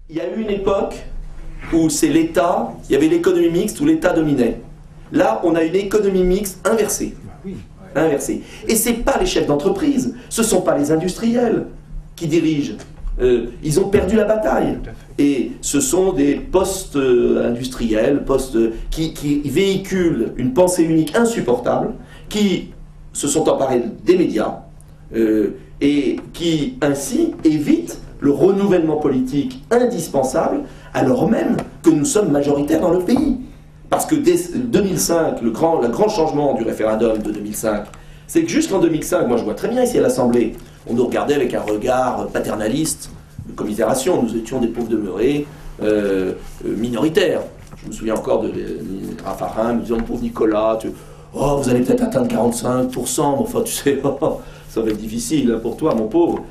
Il y a eu une époque où c'est l'État, il y avait l'économie mixte où l'État dominait. Là, on a une économie mixte inversée. Inversée. Et ce n'est pas les chefs d'entreprise, ce ne sont pas les industriels qui dirigent. Ils ont perdu la bataille. Et ce sont des postes industriels, qui véhiculent une pensée unique insupportable, qui se sont emparés des médias et qui ainsi évitent le renouvellement politique indispensable alors même que nous sommes majoritaires dans le pays. Parce que dès 2005, le grand changement du référendum de 2005, c'est que jusqu'en 2005, moi je vois très bien ici à l'Assemblée, on nous regardait avec un regard paternaliste, de commisération, nous étions des pauvres demeurés, minoritaires. Je me souviens encore de Raffarin me disant, pauvre Nicolas, vous allez peut-être atteindre 45%, mais enfin tu sais, ça va être difficile hein, pour toi mon pauvre.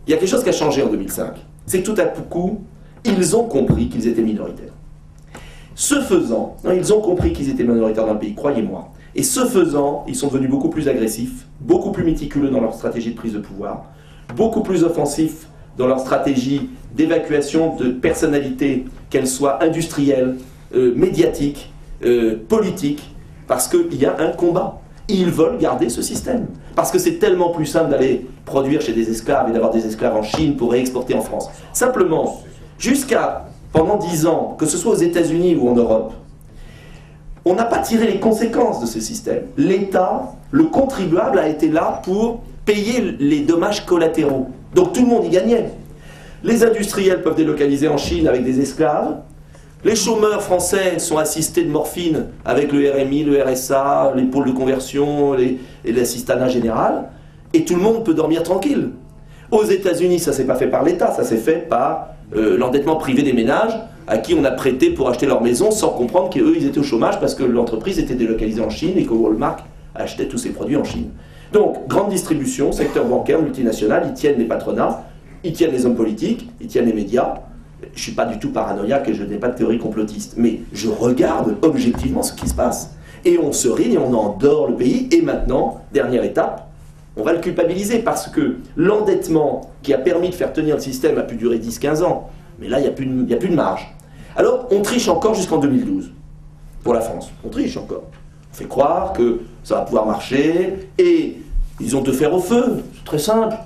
Il y a quelque chose qui a changé en 2005. C'est que tout à coup, ils ont compris qu'ils étaient minoritaires. Ce faisant, ils ont compris qu'ils étaient minoritaires dans le pays, croyez-moi. Et ce faisant, ils sont devenus beaucoup plus agressifs, beaucoup plus méticuleux dans leur stratégie de prise de pouvoir, beaucoup plus offensifs dans leur stratégie d'évacuation de personnalités, qu'elles soient industrielles, médiatiques, politiques, parce qu'il y a un combat. Ils veulent garder ce système. Parce que c'est tellement plus simple d'aller produire chez des esclaves et d'avoir des esclaves en Chine pour réexporter en France. Simplement, pendant 10 ans, que ce soit aux États-Unis ou en Europe, on n'a pas tiré les conséquences de ce système. L'État, le contribuable, a été là pour payer les dommages collatéraux. Donc tout le monde y gagnait. Les industriels peuvent délocaliser en Chine avec des esclaves. Les chômeurs français sont assistés de morphine avec le RMI, le RSA, les pôles de conversion et l'assistanat général. Et tout le monde peut dormir tranquille. Aux États-Unis, ça ne s'est pas fait par l'État, ça s'est fait par l'endettement privé des ménages à qui on a prêté pour acheter leur maison sans comprendre qu'eux, ils étaient au chômage parce que l'entreprise était délocalisée en Chine et que Walmart achetait tous ses produits en Chine. Donc, grande distribution, secteur bancaire, multinational, ils tiennent les patronats, ils tiennent les hommes politiques, ils tiennent les médias. Je ne suis pas du tout paranoïaque et je n'ai pas de théorie complotiste, mais je regarde objectivement ce qui se passe. Et on se rit et on endort le pays. Et maintenant, dernière étape, on va le culpabiliser parce que l'endettement qui a permis de faire tenir le système a pu durer 10-15 ans. Mais là, il n'y a plus de marge. Alors, on triche encore jusqu'en 2012 pour la France. On triche encore. On fait croire que ça va pouvoir marcher et ils ont te faire au feu. C'est très simple.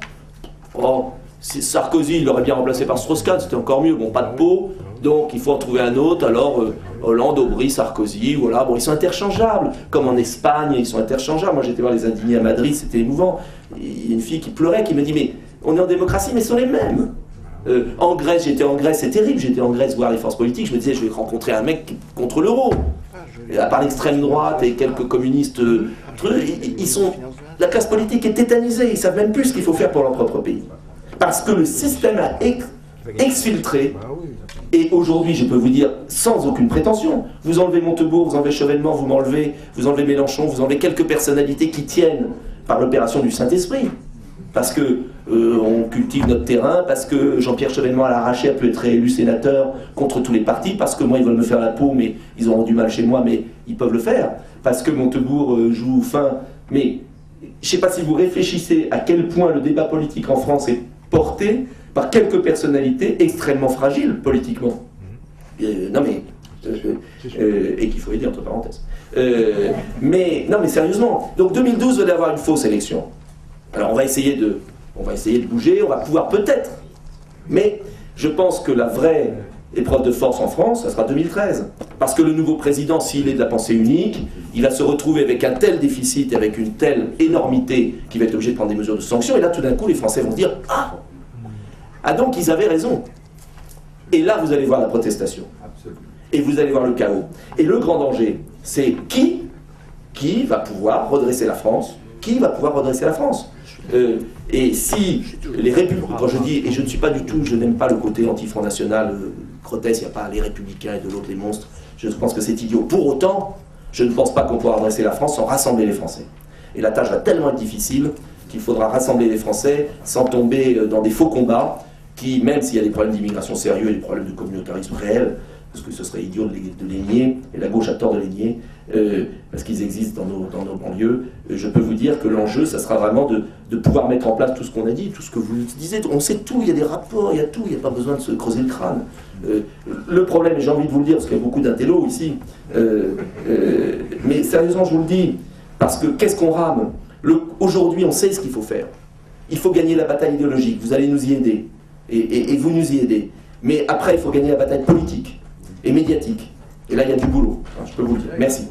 Oh, Sarkozy, il l'aurait bien remplacé par Strauss-Kahn, c'était encore mieux. Bon, pas de peau, donc il faut en trouver un autre. Alors, Hollande, Aubry, Sarkozy, voilà. Bon, ils sont interchangeables. Comme en Espagne, ils sont interchangeables. Moi, j'étais voir les indignés à Madrid, c'était émouvant. Il y a une fille qui pleurait, qui me dit, mais on est en démocratie, mais ce sont les mêmes. En Grèce, j'étais en Grèce, c'est terrible. J'étais en Grèce voir les forces politiques. Je me disais, je vais rencontrer un mec contre l'euro. À part l'extrême droite et quelques communistes, la classe politique est tétanisée. Ils ne savent même plus ce qu'il faut faire pour leur propre pays. Parce que le système a exfiltré, et aujourd'hui, je peux vous dire, sans aucune prétention, vous enlevez Montebourg, vous enlevez Chevènement, vous enlevez Mélenchon, vous enlevez quelques personnalités qui tiennent par l'opération du Saint-Esprit, parce que on cultive notre terrain, parce que Jean-Pierre Chevènement à l'arraché a pu être réélu sénateur contre tous les partis, parce que moi ils veulent me faire la peau, mais ils auront du mal chez moi, mais ils peuvent le faire, parce que Montebourg joue fin, mais je ne sais pas si vous réfléchissez à quel point le débat politique en France est porté par quelques personnalités extrêmement fragiles politiquement. Et qu'il faut aider entre parenthèses. Mais sérieusement, donc 2012 va y avoir une fausse élection. Alors on va essayer de bouger, on va pouvoir peut-être. Mais je pense que la vraie épreuve de force en France, ça sera 2013. Parce que le nouveau président, s'il est de la pensée unique, il va se retrouver avec un tel déficit et avec une telle énormité qu'il va être obligé de prendre des mesures de sanction. Et là, tout d'un coup, les Français vont se dire « Ah donc, ils avaient raison !» Et là, vous allez voir la protestation. Et vous allez voir le chaos. Et le grand danger, c'est qui va pouvoir redresser la France? Qui va pouvoir redresser la France? Et si les républicains, quand je dis, et je ne suis pas du tout, je n'aime pas le côté anti-Front National, grotesque, il n'y a pas les républicains et de l'autre les monstres, je pense que c'est idiot. Pour autant, je ne pense pas qu'on pourra redresser la France sans rassembler les Français. Et la tâche va tellement être difficile qu'il faudra rassembler les Français sans tomber dans des faux combats qui, même s'il y a des problèmes d'immigration sérieux et des problèmes de communautarisme réel, parce que ce serait idiot de les nier, et la gauche a tort de les nier, parce qu'ils existent dans nos banlieues. Je peux vous dire que l'enjeu, ça sera vraiment de pouvoir mettre en place tout ce qu'on a dit, tout ce que vous disiez. On sait tout, il y a des rapports, il y a tout, il n'y a pas besoin de se creuser le crâne. Le problème, et j'ai envie de vous le dire, parce qu'il y a beaucoup d'intellos ici, mais sérieusement, je vous le dis, parce que qu'est-ce qu'on rame? Aujourd'hui, on sait ce qu'il faut faire. Il faut gagner la bataille idéologique, vous allez nous y aider, et vous nous y aidez. Mais après, il faut gagner la bataille politique et médiatique. Et là, il y a du boulot, hein, je peux vous le dire. Merci.